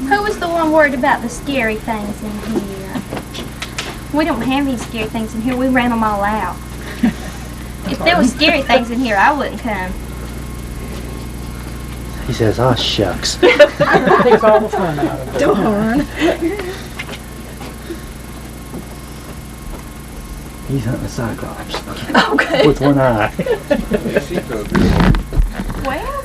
Who was the one worried about the scary things in here? We don't have any scary things in here. We ran them all out. If there was scary things in here, I wouldn't come. He says, "Ah, shucks." Takes all the fun out of it. Darn. He's hunting a cyclops Okay. with one eye. Well,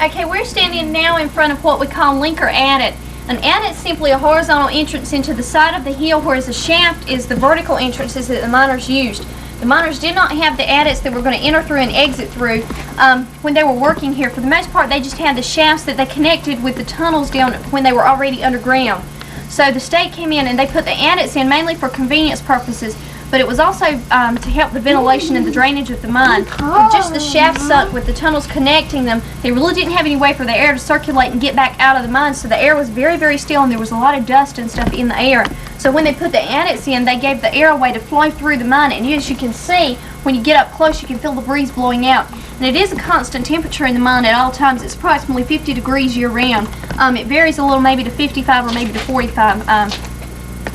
okay, we're standing now in front of what we call linker adit. An adit is simply a horizontal entrance into the side of the hill, whereas a shaft is the vertical entrances that the miners used. The miners did not have the adits that we're going to enter through and exit through when they were working here. For the most part, they just had the shafts that they connected with the tunnels down when they were already underground. So the state came in and they put the adits in mainly for convenience purposes, but it was also to help the ventilation and the drainage of the mine. With just the shaft sunk with the tunnels connecting them, they really didn't have any way for the air to circulate and get back out of the mine, so the air was very, very still and there was a lot of dust and stuff in the air. So when they put the adits in, they gave the air a way to flow through the mine, and as you can see, when you get up close, you can feel the breeze blowing out. And it is a constant temperature in the mine at all times. It's approximately 50 degrees year-round. It varies a little, maybe to 55 or maybe to 45,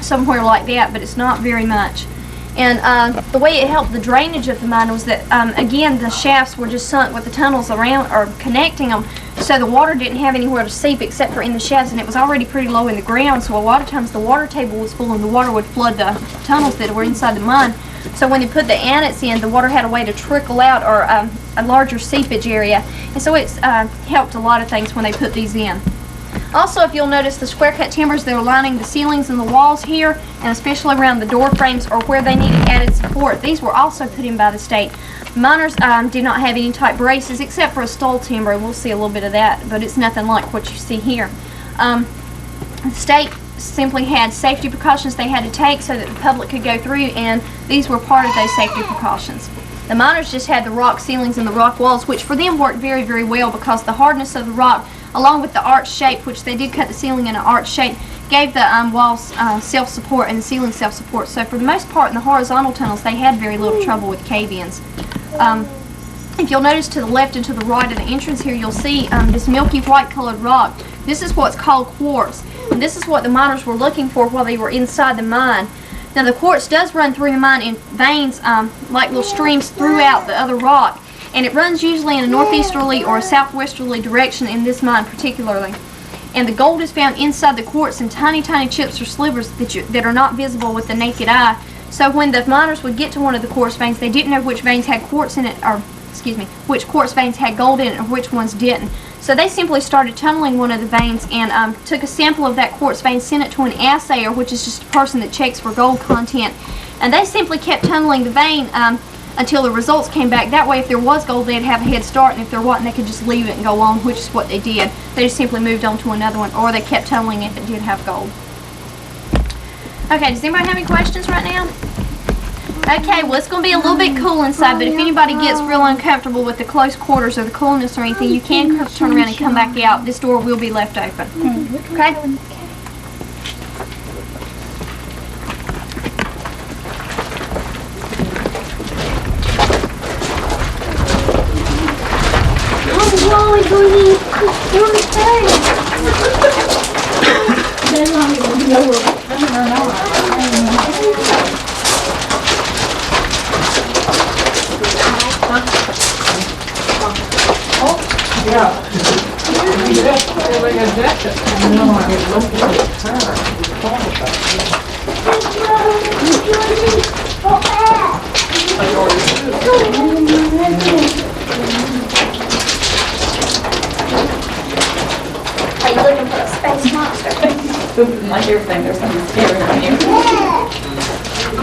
somewhere like that, but it's not very much. And the way it helped the drainage of the mine was that, again, the shafts were just sunk with the tunnels around or connecting them, so the water didn't have anywhere to seep except for in the shafts, and it was already pretty low in the ground, so a lot of times the water table was full and the water would flood the tunnels that were inside the mine. So when they put the adits in, the water had a way to trickle out, or a larger seepage area, and so it's helped a lot of things when they put these in. Also, if you'll notice, the square cut timbers that are lining the ceilings and the walls here, and especially around the door frames or where they needed added support, these were also put in by the state. Miners did not have any type braces except for a stole timber, and we'll see a little bit of that, but it's nothing like what you see here. The state simply had safety precautions they had to take so that the public could go through, and these were part of those safety precautions. The miners just had the rock ceilings and the rock walls, which for them worked very, very well because the hardness of the rock, along with the arch shape, which they did cut the ceiling in an arch shape, gave the walls self-support and the ceiling self-support. So for the most part in the horizontal tunnels, they had very little trouble with cave-ins. If you'll notice to the left and to the right of the entrance here, you'll see this milky white colored rock. This is what's called quartz, and this is what the miners were looking for while they were inside the mine. Now the quartz does run through the mine in veins, like little streams throughout the other rock, and it runs usually in a northeasterly or a southwesterly direction in this mine particularly. And the gold is found inside the quartz in tiny, tiny chips or slivers that are not visible with the naked eye. So when the miners would get to one of the quartz veins, they didn't know which veins had quartz in it, or which quartz veins had gold in it and which ones didn't. So they simply started tunneling one of the veins and took a sample of that quartz vein, sent it to an assayer, which is just a person that checks for gold content. And they simply kept tunneling the vein until the results came back. That way, if there was gold, they'd have a head start, and if there wasn't, they could just leave it and go on, which is what they did. They just simply moved on to another one, or they kept tunneling if it did have gold. Okay, does anybody have any questions right now? Okay, well, it's going to be a little bit cool inside, but if anybody gets real uncomfortable with the close quarters or the coolness or anything, you can turn around and come back out. This door will be left open. Okay? Are you looking for a space monster? Like everything, there's something scary on you.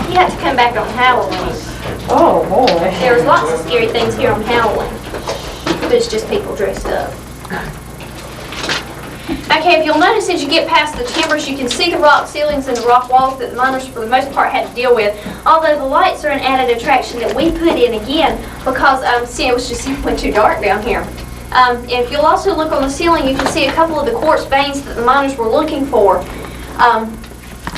You have to come back on Halloween. Oh, boy. There's lots of scary things here on Halloween, but it's just people dressed up. Okay, if you'll notice as you get past the timbers, you can see the rock ceilings and the rock walls that the miners for the most part had to deal with. Although the lights are an added attraction that we put in again because see, it was just simply too dark down here. If you'll also look on the ceiling, you can see a couple of the quartz veins that the miners were looking for.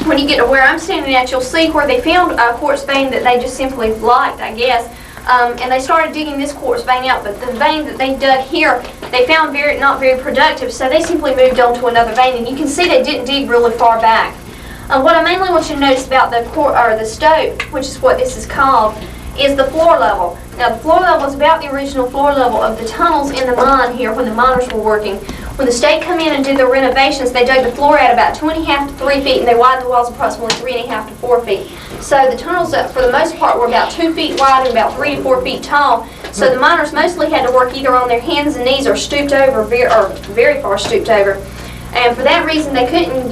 When you get to where I'm standing at, you'll see where they found a quartz vein that they just simply liked, I guess. And they started digging this quartz vein out, but the vein that they dug here they found not very productive, so they simply moved on to another vein. And you can see they didn't dig really far back. What I mainly want you to notice about the stope, which is what this is called, is the floor level. Now, the floor level is about the original floor level of the tunnels in the mine here when the miners were working. When the state come in and did the renovations, they dug the floor out about 2.5 to 3 feet, and they widened the walls approximately 3.5 to 4 feet. So the tunnels, for the most part, were about 2 feet wide and about 3 to 4 feet tall. So the miners mostly had to work either on their hands and knees or stooped over, or very far stooped over. And for that reason, they couldn't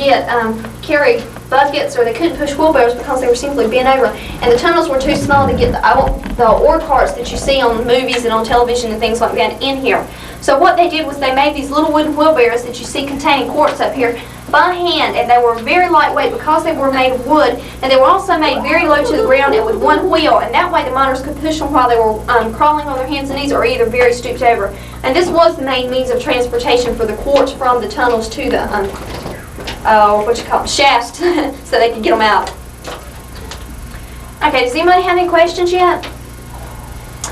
carry buckets, or they couldn't push wheelbarrows because they were simply bent over. And the tunnels were too small to get the ore carts that you see on movies and on television and things like that in here. So what they did was they made these little wooden wheelbarrows that you see containing quartz up here by hand, and they were very lightweight because they were made of wood, and they were also made very low to the ground and with one wheel, and that way the miners could push them while they were crawling on their hands and knees or either very stooped over. And this was the main means of transportation for the quartz from the tunnels to the shafts so they could get them out. Okay, does anybody have any questions yet?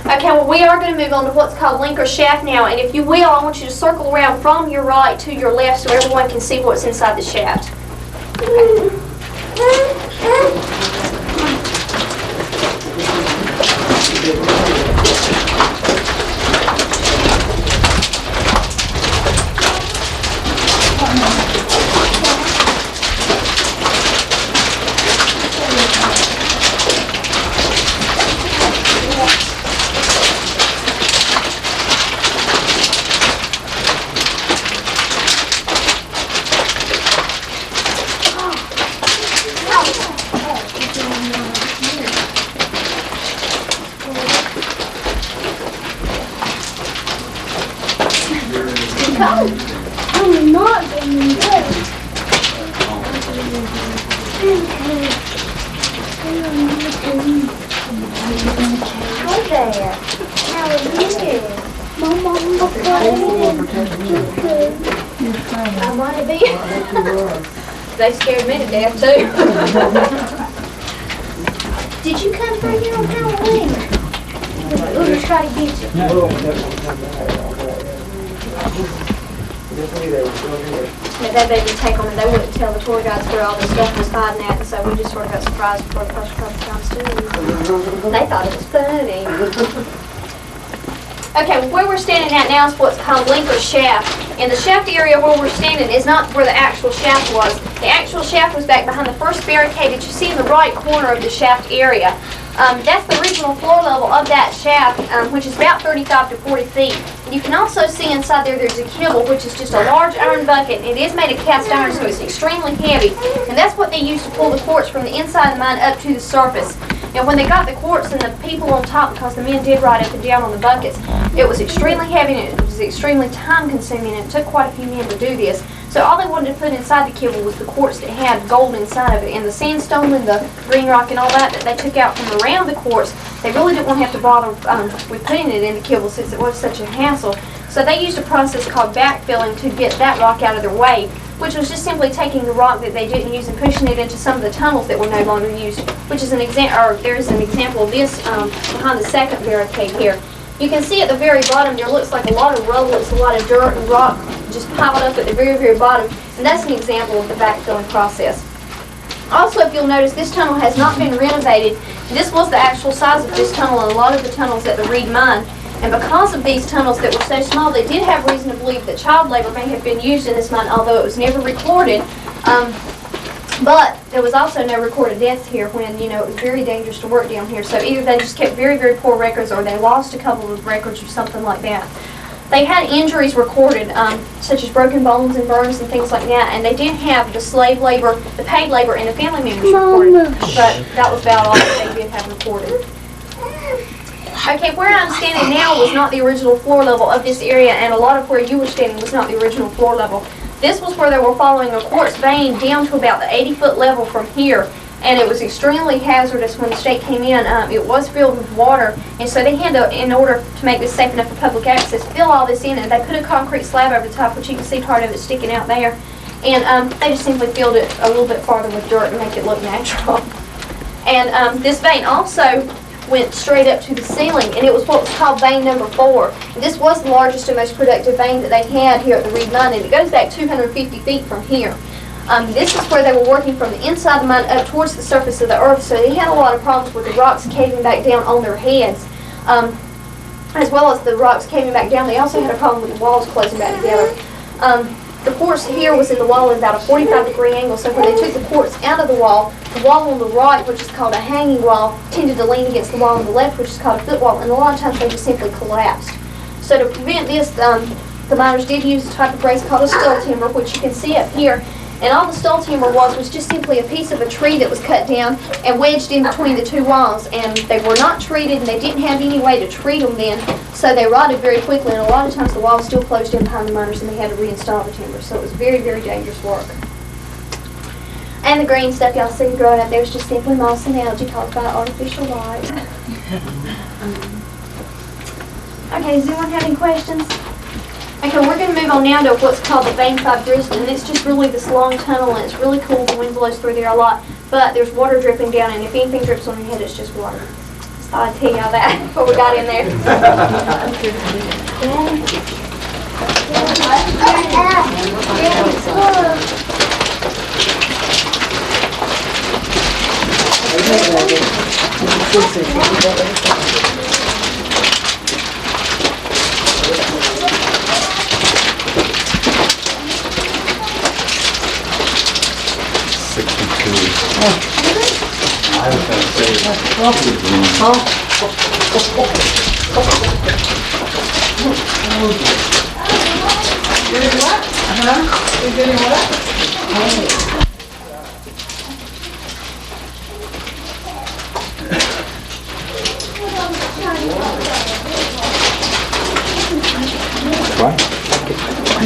Okay, well, we are going to move on to what's called link or shaft now, and if you will, I want you to circle around from your right to your left so everyone can see what's inside the shaft. I'm not getting good. Hi there. How are you? My mom I want to be. They scared me to death too. Did you come for here on Halloween? We'll just try to get you. That they would take them and they wouldn't tell the tour guides where all this stuff was hiding at, and so we just sort of got surprised before the first couple times too. They thought it was funny. Okay, well, where we're standing at now is what's called link or shaft. And the shaft area where we're standing is not where the actual shaft was. The actual shaft was back behind the first barricade that you see in the right corner of the shaft area. That's the original floor level of that shaft, which is about 35 to 40 feet. You can also see inside there's a kibble, which is just a large iron bucket. It is made of cast iron, so it's extremely heavy. And that's what they use to pull the quartz from the inside of the mine up to the surface. And when they got the quartz and the people on top, because the men did ride up and down on the buckets, it was extremely heavy and it was extremely time consuming, and it took quite a few men to do this. So all they wanted to put inside the kibble was the quartz that had gold inside of it, and the sandstone and the green rock and all that they took out from around the quartz. They really didn't want to have to bother with putting it in the kibble since it was such a hassle. So they used a process called backfilling to get that rock out of their way, which was just simply taking the rock that they didn't use and pushing it into some of the tunnels that were no longer used, which is an example, there's an example of this behind the second barricade here. You can see at the very bottom there looks like a lot of rubble, it's a lot of dirt and rock just piled up at the very, very bottom, and that's an example of the backfilling process. Also, if you'll notice, this tunnel has not been renovated. This was the actual size of this tunnel and a lot of the tunnels at the Reed Mine. And because of these tunnels that were so small, they did have reason to believe that child labor may have been used in this mine, although it was never recorded. But there was also no recorded deaths here when, you know, it was very dangerous to work down here. So either they just kept very, very poor records or they lost a couple of records or something like that. They had injuries recorded, such as broken bones and burns and things like that, and they did have the slave labor, the paid labor, and the family members recorded. But that was about all that they did have recorded. Okay, where I'm standing now was not the original floor level of this area, and a lot of where you were standing was not the original floor level. This was where they were following a quartz vein down to about the 80-foot level from here, and it was extremely hazardous when the state came in. It was filled with water, and so they had to, in order to make this safe enough for public access, fill all this in, and they put a concrete slab over the top, which you can see part of it sticking out there, and they just simply filled it a little bit farther with dirt to make it look natural. And this vein also went straight up to the ceiling, and it was what was called vein number 4. And this was the largest and most productive vein that they had here at the Reed Mine, and it goes back 250 feet from here. This is where they were working from the inside of the mine up towards the surface of the earth, so they had a lot of problems with the rocks caving back down on their heads. As well as the rocks caving back down, they also had a problem with the walls closing back together. The quartz here was in the wall at about a 45-degree angle, so when they took the quartz out of the wall on the right, which is called a hanging wall, tended to lean against the wall on the left, which is called a footwall, and a lot of times they just simply collapsed. So to prevent this, the miners did use a type of brace called a stull timber, which you can see up here. And all the stull timber was just simply a piece of a tree that was cut down and wedged in between the two walls. And they were not treated, and they didn't have any way to treat them then, so they rotted very quickly. And a lot of times the walls still closed in behind the miners, and they had to reinstall the timber. So it was very, very dangerous work. And the green stuff y'all see growing up there is just simply moss and algae caused by artificial light. Okay, does anyone have any questions? Okay, we're going to move on now to what's called the Vein 5 Drizzle, and it's just really this long tunnel, and it's really cool. The wind blows through there a lot, but there's water dripping down, and if anything drips on your head, it's just water. So I thought I'd tell y'all that before we got in there.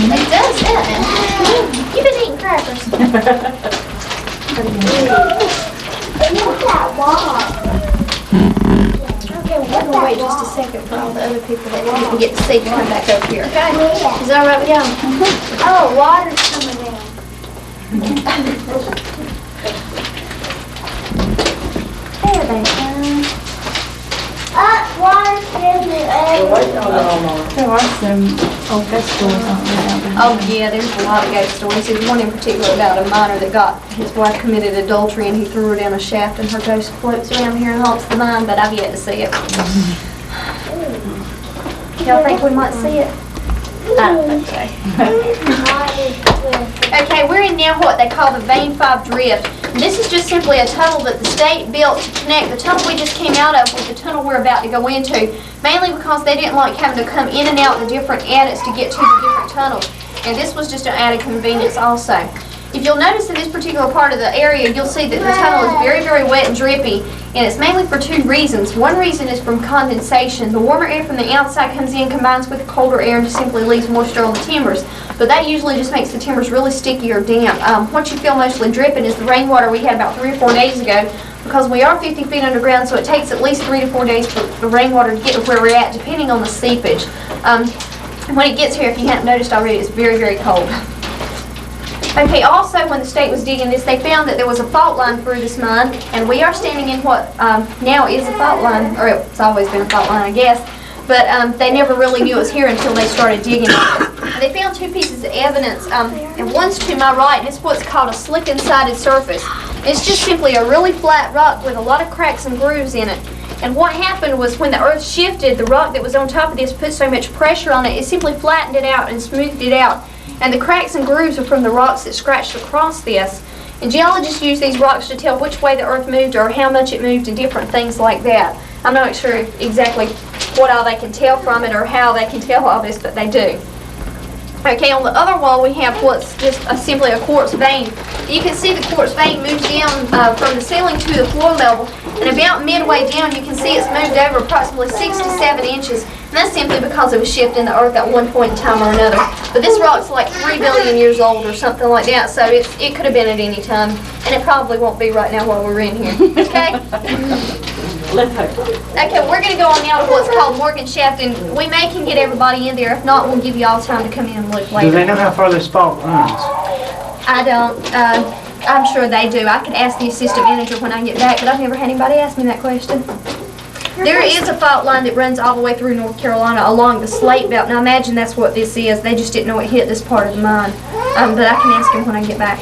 It does, yeah. You've been eating crackers. Look at that wall. Okay, we're going to wait just a second for all the other people that didn't get to see to come back up here. Okay? Is that all right with y'all? Oh, water's coming down. There they go. Water's getting everywhere. There are some old festivals out there. Oh yeah, there's a lot of ghost stories. There's one in particular about a miner that got his wife committed adultery, and he threw her down a shaft, and her ghost floats around here and haunts the mine, but I've yet to see it. Y'all think we might see it? I don't think so. Okay, we're in now what they call the Vein 5 Drift. And this is just simply a tunnel that the state built to connect the tunnel we just came out of with the tunnel we're about to go into, mainly because they didn't like having to come in and out the different adits to get to the different tunnels. And this was just an added convenience also. If you'll notice in this particular part of the area, you'll see that the tunnel is very, very wet and drippy, and it's mainly for two reasons. One reason is from condensation. The warmer air from the outside comes in, combines with the colder air, and just simply leaves moisture on the timbers. But that usually just makes the timbers really sticky or damp. What you feel mostly dripping is the rainwater we had about 3 or 4 days ago, because we are 50 feet underground, so it takes at least 3 to 4 days for the rainwater to get to where we're at, depending on the seepage. When it gets here, if you haven't noticed already, it's very, very cold. Okay, also when the state was digging this, they found that there was a fault line through this mine, and we are standing in what now is a fault line, or it's always been a fault line, I guess, but they never really knew it was here until they started digging it. And they found 2 pieces of evidence, and one's to my right, and it's what's called a slick-sided surface. It's just simply a really flat rock with a lot of cracks and grooves in it. And what happened was when the earth shifted, the rock that was on top of this put so much pressure on it, it simply flattened it out and smoothed it out. And the cracks and grooves are from the rocks that scratched across this. And geologists use these rocks to tell which way the earth moved or how much it moved and different things like that. I'm not sure exactly what all they can tell from it or how they can tell all this, but they do. Okay, on the other wall we have what's just simply a quartz vein. You can see the quartz vein moves down from the ceiling to the floor level, and about midway down you can see it's moved over approximately 6 to 7 inches. And that's simply because of a shift in the earth at one point in time or another. But this rock's like 3 billion years old or something like that, so it could have been at any time. And it probably won't be right now while we're in here. Okay? Okay, we're going to go on now to what's called Morgan Shaft, and we can get everybody in there. If not, we'll give you all time to come in and look later. Do they know how far this fault runs? I don't. I'm sure they do. I could ask the assistant manager when I get back, but I've never had anybody ask me that question. There is a fault line that runs all the way through North Carolina along the slate belt. Now I imagine that's what this is. They just didn't know it hit this part of the mine. But I can ask him when I get back.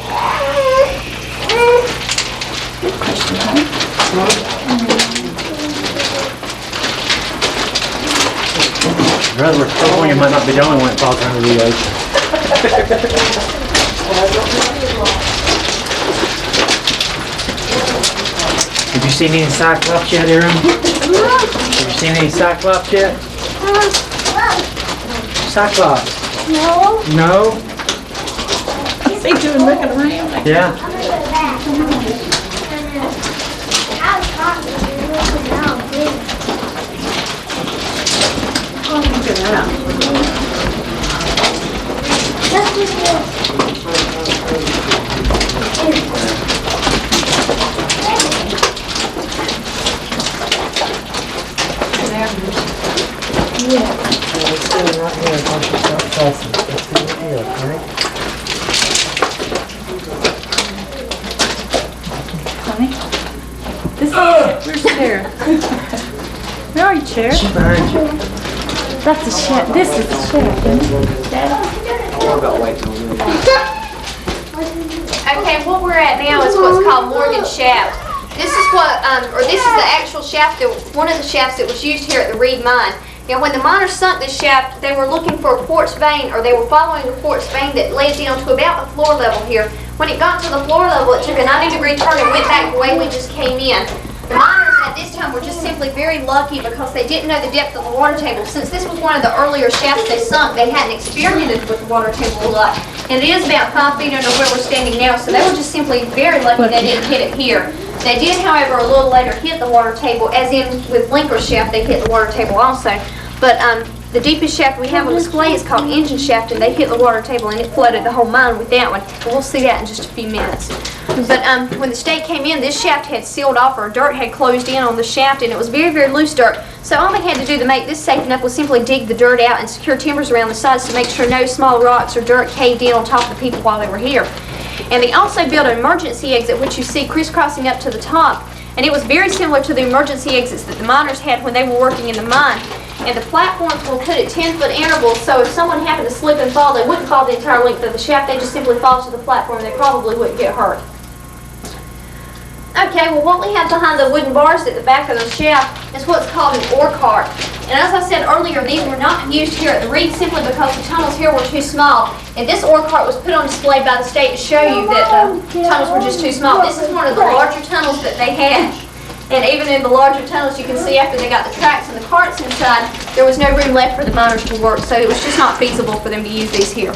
Brother, California might not be the only one that falls under the ocean. Have you seen any cyclops yet, Aaron? Have you seen any cyclops yet? Cyclops? No. No? See you looking around. Yeah. Where's Chair? Where are you, Chair? She's behind you. That's the chef. This is the chef, isn't it? Okay, what we're at now is what's called Morgan Shaft. This is what, this is the actual shaft, one of the shafts that was used here at the Reed Mine. Now, when the miners sunk this shaft, they were looking for a quartz vein, or they were following a quartz vein that led down to about the floor level here. When it got to the floor level, it took a 90-degree turn and went back the way we just came in. The miners at this time were just simply very lucky because they didn't know the depth of the water table. Since this was one of the earlier shafts they sunk, they hadn't experimented with the water table a lot. And it is about 5 feet under where we're standing now, so they were just simply very lucky they didn't hit it here. They did, however, a little later hit the water table, as in with Linker's shaft, they hit the water table also. But the deepest shaft we have on display is called Engine Shaft, and they hit the water table and it flooded the whole mine with that one. And we'll see that in just a few minutes. But when the state came in, this shaft had sealed off, or dirt had closed in on the shaft, and it was very, very loose dirt. So all they had to do to make this safe enough was simply dig the dirt out and secure timbers around the sides to make sure no small rocks or dirt caved in on top of the people while they were here. And they also built an emergency exit, which you see crisscrossing up to the top. And it was very similar to the emergency exits that the miners had when they were working in the mine. And the platforms were put at 10-foot intervals, so if someone happened to slip and fall, they wouldn't fall the entire length of the shaft, they'd just simply fall to the platform, they probably wouldn't get hurt. Okay, well what we have behind the wooden bars at the back of the shaft is what's called an ore cart. And as I said earlier, these were not used here at the Reed simply because the tunnels here were too small. And this ore cart was put on display by the state to show you that the tunnels were just too small. This is one of the larger tunnels that they had. And even in the larger tunnels, you can see after they got the tracks and the carts inside, there was no room left for the miners to work. So it was just not feasible for them to use these here.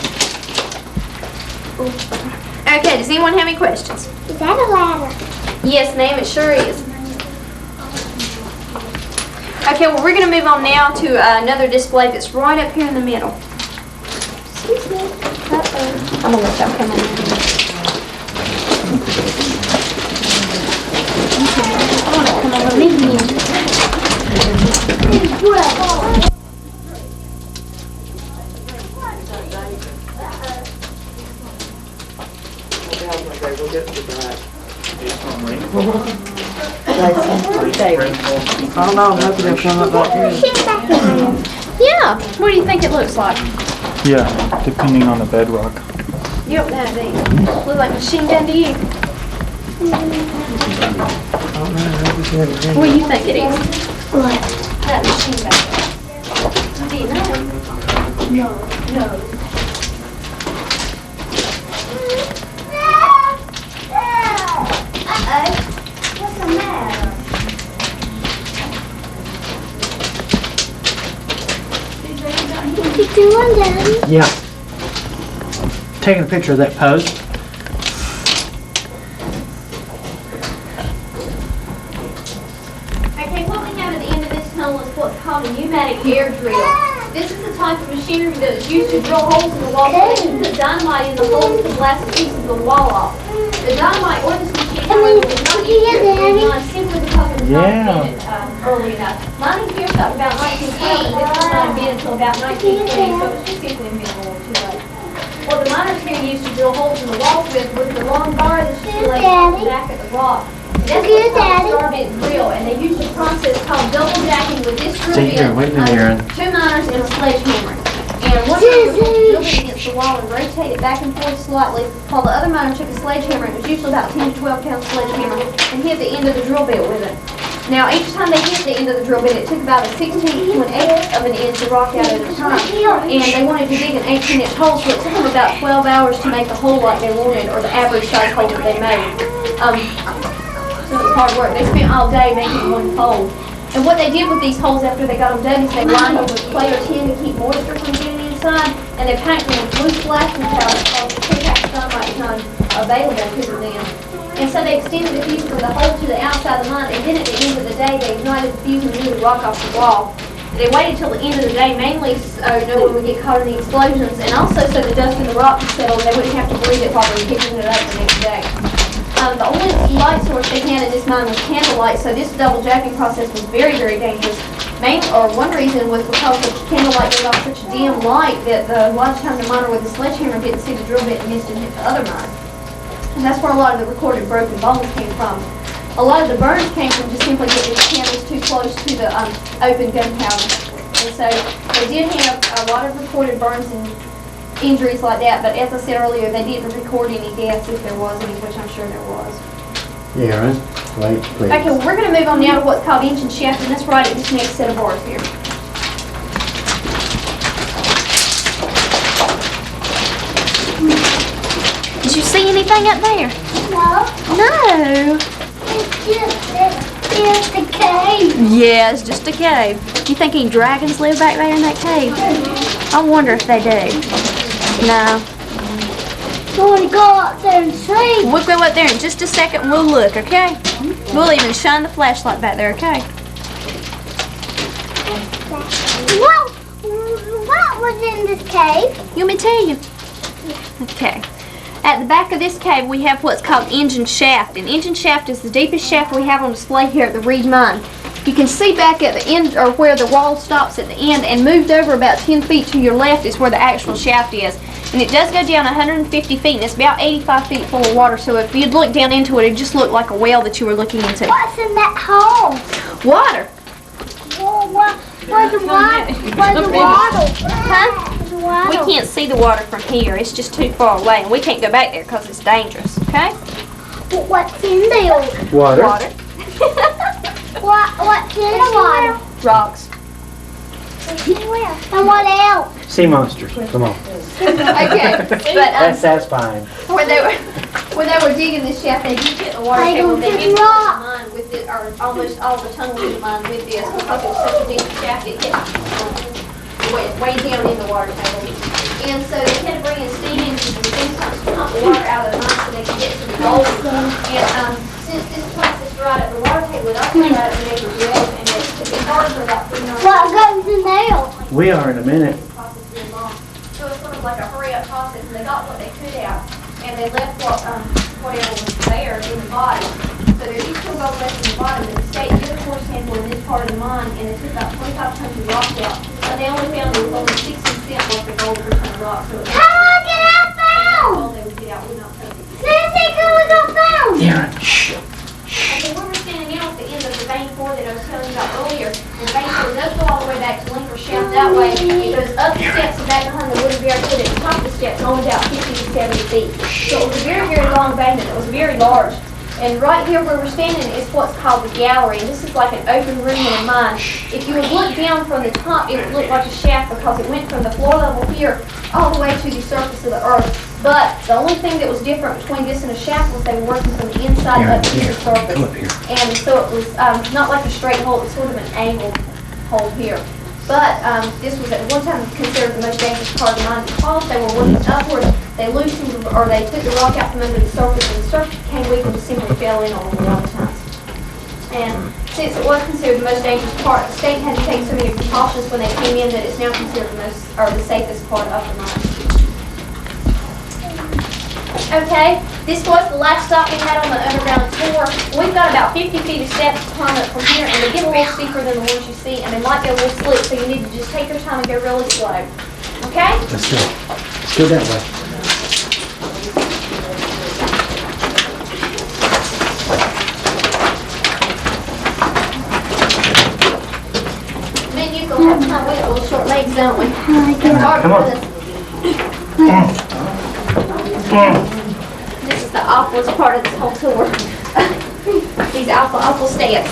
Okay, does anyone have any questions? Is that a ladder? Yes, ma'am, it sure is. Okay, well, we're going to move on now to another display that's right up here in the middle. Excuse me. I'm going to let y'all come on. I want to come over with me. I don't know, maybe they'll come up like this. Yeah, what do you think it looks like? Yeah, depending on the bedrock. You don't have these. Look like machine gun to you. What do you think it is? What? That machine gun. Do you know? No. What's the matter? What you doing, Daddy? Yeah. Taking a picture of that post. Okay, what we have at the end of this tunnel is what's called a pneumatic air drill. This is the type of machinery that is used to drill holes in the wall so they can put dynamite in the holes to blast pieces of the wall off. The dynamite or this machine, however, was not used here in mine simply because it was not invented early enough. Mining here started about 1912 and this was not invented until about 1920, so it was just simply invented a little too late. What the miners here used to drill holes in the walls with was the long bar that's related on the back of the rock. That's Good, what's called Daddy. star bit drill, and they use a process called double jacking with this drill See here, wait a minute, Aaron. two miners and a sledgehammer. And one miner would drill it against the wall and rotate it back and forth slightly, while the other miner took a sledgehammer, it was usually about 10 to 12 pound sledgehammer, and hit the end of the drill bit with it. Now, each time they hit the end of the drill bit, it took about a 16th to an 1/8 of an inch of rock out at a time. And they wanted to dig an 18-inch hole, so it took them about 12 hours to make the hole like they wanted, or the average size hole that they made. So it was hard work. They spent all day making one hole. And what they did with these holes after they got them done is they lined them with clay or tin to keep moisture from getting inside, and they packed them with blue splashing powder because the pre-packed sunlight is not available to them then. And so they extended the fuse from the hole to the outside of the mine, and then at the end of the day, they ignited the fuse and blew the rock off the wall. They waited till the end of the day, mainly so no one would get caught in the explosions, and also so the dust in the rock could settle and they wouldn't have to breathe it while they were picking it up the next day. The only light source they had in this mine was candlelight, so this double jacking process was very, very dangerous. One reason was because the candlelight gave off such a dim light that a lot of times the miner with the sledgehammer didn't see the drill bit and missed and hit the other mine. And that's where a lot of the recorded broken bones came from. A lot of the burns came from just simply getting the candles too close to the open gunpowder. And so they did have a lot of recorded burns and injuries like that, but as I said earlier, they didn't record any deaths if there was any, which I'm sure there was. Aaron, wait, please. Okay, well, we're going to move on now to what's called engine shaft, and that's right at this next set of bars here. Did you see anything up there? No, No. it's just a cave. Yeah, it's just a cave. You think any dragons live back there in that cave? I wonder if they do. No. You want to go up there and see? We'll go up there in just a second and we'll look, okay? We'll even shine the flashlight back there, okay? What was in this cave? You want me to tell you? Okay. At the back of this cave, we have what's called engine shaft. An engine shaft is the deepest shaft we have on display here at the Reed Mine. You can see back at the end, or where the wall stops at the end, and moved over about 10 feet to your left is where the actual shaft is. And it does go down 150 feet, and it's about 85 feet full of water, so if you'd look down into it, it'd just look like a well that you were looking into. What's in that hole? Water! Where's the water? Where's the water? Huh? Where's the water? We can't see the water from here. It's just too far away, and we can't go back there because it's dangerous, okay? What's in there? Water. Water. What's in the water? Rocks. And what else? Sea monsters, come on. Okay, but That's satisfying. when they were digging this shaft, they did get the water I table. don't They think did rock. the mine with it, or almost all the tunnels in the mine with this, because it was such a deep shaft. It hit way down in the water table. And so they had to bring in steam engines and steam pumps to pump the water out of the mine so they could get to the gold. And since this process right at the water table, it also right at the neighbor's well, and it took it hard for about 3 hours. What goes in there? We are in a minute. Process being long. So it's sort of like a hurry up process, and they got what they could out, and they left whatever was there in the bottom. So there's still gold left in the bottom, but the state did a core sample in this part of the mine, and they took about 25 tons of rock out. But they only found there was only 60 cents worth of gold per ton of rock. So it was How do I get out all found? they would get out would not cover it. Sissy, how we got found? Aaron, shh. Okay, where we're standing now at the end of the vein 4 that I was telling you about earlier, and vein 4 does go all the way back to Linker Shaft that way. It goes up the steps and back behind the wooden barricade at the top of the steps, only about 50 to 70 feet. So it was a very, very long vein, and it was very large. And right here where we're standing is what's called the gallery. And this is like an open room in a mine. If you would look down from the top, it would look like a shaft because it went from the floor level here all the way to the surface of the earth. But the only thing that was different between this and a shaft was they were working from the inside up to the surface. Come up here. And so it was not like a straight hole, it was sort of an angled hole here. But this was at one time considered the most dangerous part of the mine because they were working upward. They loosened or they took the rock out from under the surface, and the surface became weak and just simply fell in on them a lot of times. And since it was considered the most dangerous part, the state had to take so many precautions when they came in that it's now considered the safest part of the mine. Okay, this was the last stop we had on the underground tour. We've got about 50 feet of steps to climb up from here, and they get a little steeper than the ones you see, and they might go a little slick, so you need to just take your time and go really slow. Okay? Let's go. Let's go that way. things, don't we? Come on. This is the awfulest part of this whole tour. These awful steps.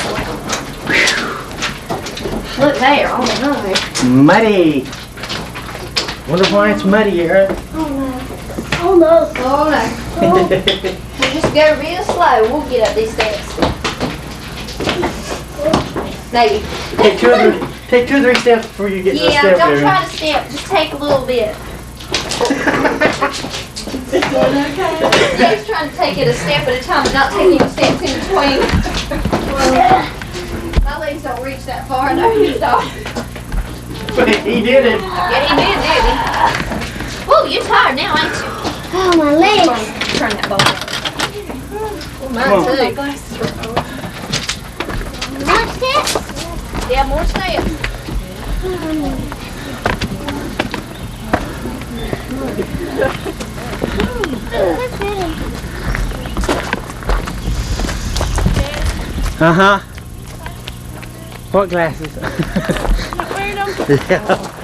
Look there. Oh no. Muddy. Wonder why it's muddy here. Oh no. Oh no. We'll just go real slow. We'll get up these steps. Maybe. Take two or three steps before you get to the Yeah, step don't there. try to step. Just take a little bit. Dave's trying to take it a step at a time and not taking steps in between. My legs don't reach that far. No, he's not. But he did it. Yeah, he did, didn't he? Whoa, you're tired now, ain't you? Oh, my legs. Turn that ball. Well, mine too. More steps? Yeah, more steps. Uh-huh. What glasses? Yeah.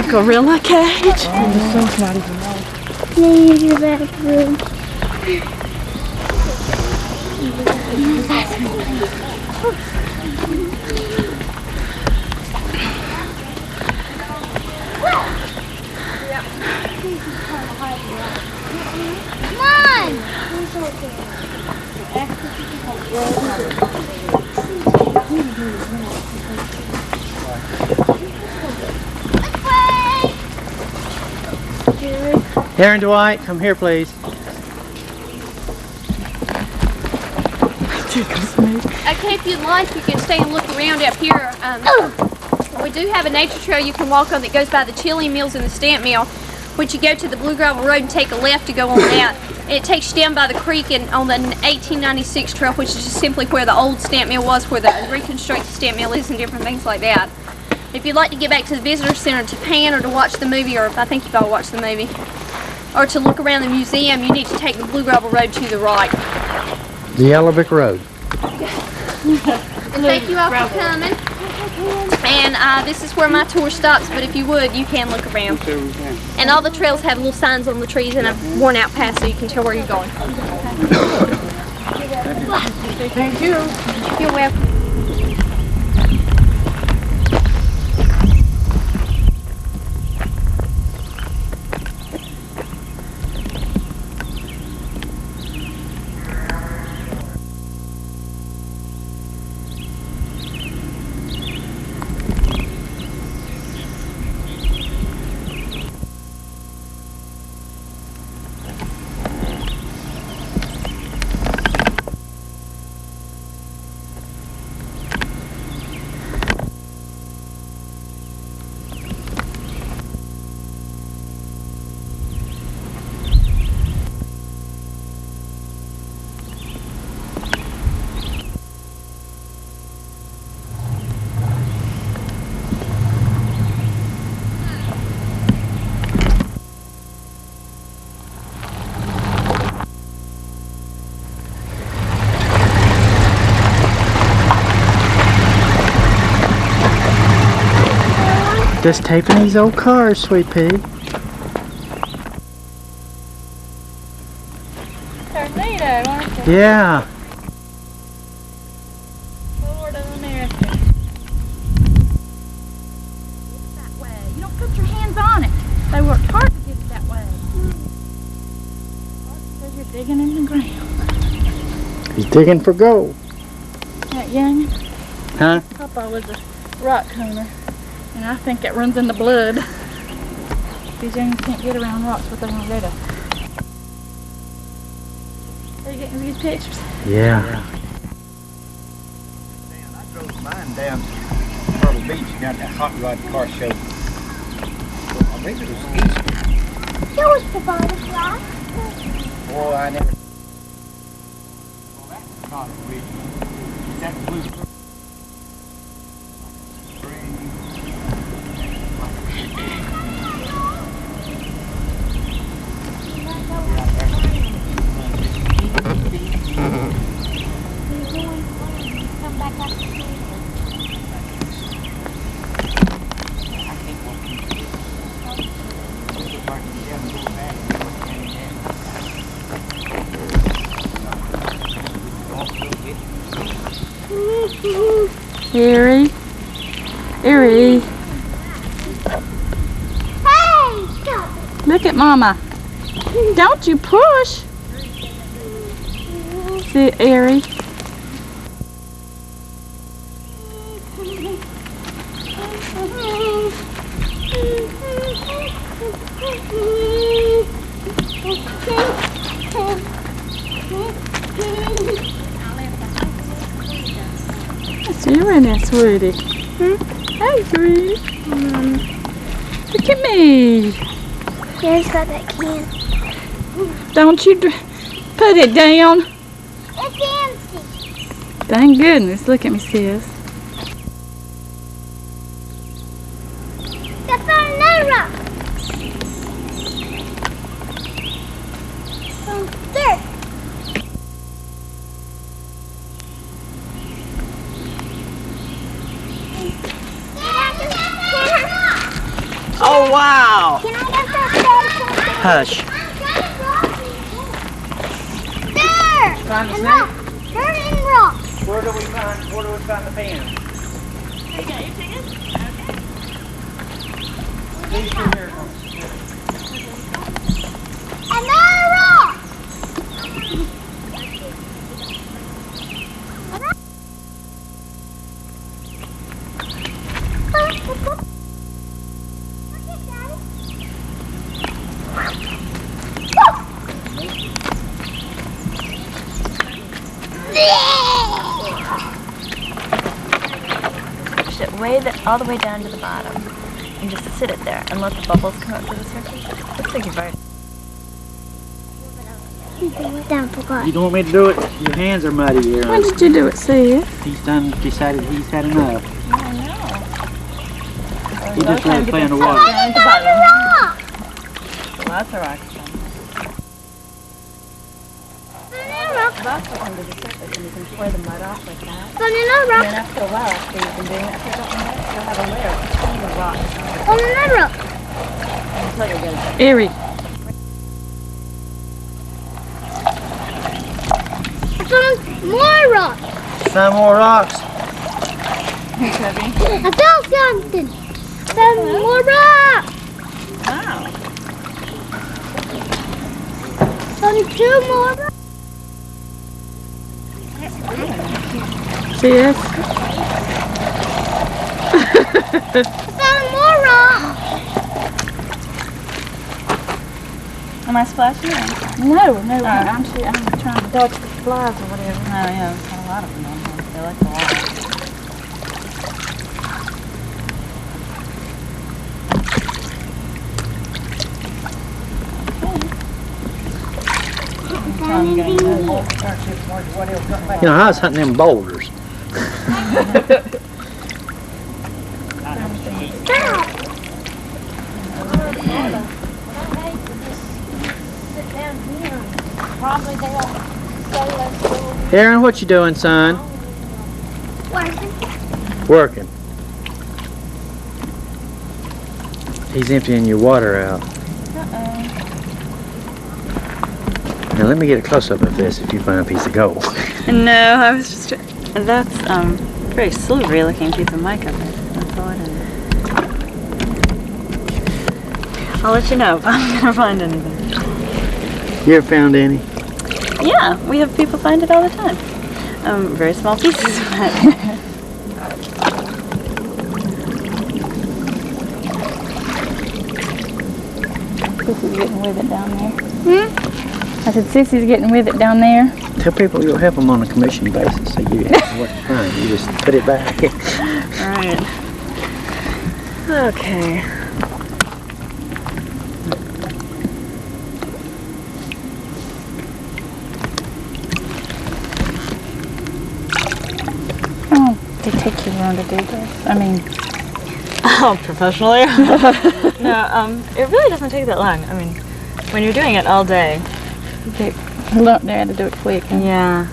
Gorilla cage. Maybe you're bathroom. Come on! Aaron Dwight, come here, please. Okay, if you'd like, you can stay and look around up here. We do have a nature trail you can walk on that goes by the chili mills and the stamp mill, which you go to the Blue Gravel Road and take a left to go on that. And it takes you down by the creek and on the 1896 trail, which is just simply where the old stamp mill was, where the reconstructed stamp mill is, and different things like that. If you'd like to get back to the visitor center to pan or to watch the movie, or I think you've all watched the movie, or to look around the museum, you need to take the Blue Gravel Road to the right. The Yellow Brick Road. Thank you all for coming. And this is where my tour stops, but if you would, you can look around. And all the trails have little signs on the trees and a worn out path so you can tell where you're going. Thank you. You're welcome. Just taping these old cars, sweet pea. Tornado, aren't you? Yeah. Lord of America. That way. You don't put your hands on it. They worked hard to get it that way. Because you're digging in the ground. He's digging for gold. That young Huh? Papa was a rock cooner. And I think it runs in the blood. These youngins can't get around rocks what they're gonna do to. Are you getting these pictures? Yeah. I drove mine down to Myrtle Beach down that hot rod car show. I believe it was Easter. Show us the butterfly. Boy, I never. Well, that's not original. Is that blue? Erie. Erie. Hey, stop. Look at Mama. Don't you push. See, Erie. So you're in there, sweetie. Hey, sweetie. Look at me. Here's got that can. Don't you put it down. It's empty. Thank goodness. Look at me, sis. I found another rock. There. Oh, wow. Can I get that? Hush. There. Find the And snake? rock. Dirt and rock. Where do we find the pen? Another rock. Push it all the way down to the bottom and just sit it there and let the bubbles come up to the surface. Looks like you've already... Down, forgot. You don't want me to do it? Your hands are muddy here. When did you do it, sis? He's decided he's had enough. I know. He just let it play in the water. Another rock. Lots of rocks. Another rock. Rocks will come to the surface and you can pour the mud off like that. Another rock. And then after a while, after you've been doing that for a couple minutes, you'll have a layer of tiny rocks Another rock. until you're good. Erie. I found more rocks. Some more rocks. I found something. Found more rocks. Wow. Found 2 more rocks. Sis. Found more rocks. Am I splashing in? No, I'm trying to dodge the flies or whatever. Oh yeah, there's got a lot of them on here. They like the water. You know, I was hunting them boulders. Aaron, what you doing, son? Working. He's emptying your water out. Now let me get a close-up of this if you find a piece of gold. No, I was just... That's, very silvery looking piece of mica. That's all I did. I'll let you know if I'm gonna find anything. You ever found any? Yeah, we have people find it all the time. Very small pieces, but... Sissy's getting with it down there. I said, Sissy's getting with it down there. Tell people you'll help them on a commission basis. So you have what to find. You just put it back. Alright. Okay. Oh, they take you long to do this. I mean, Oh, professionally? No, it really doesn't take that long. I mean, when you're doing it all day. they learned there to do it quick. Yeah.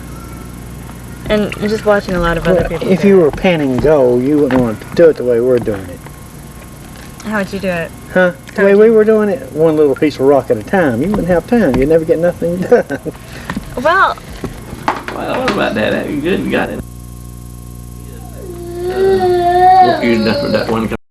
And you're just watching a lot of other people If do you it. were panning gold, you wouldn't want to do it the way we're doing it. How would you do it? Huh? The way we were doing it, one little piece of rock at a time. You wouldn't have time. You'd never get nothing done. Well, Well, what about that? You good? You got it. Hope you enough for that one.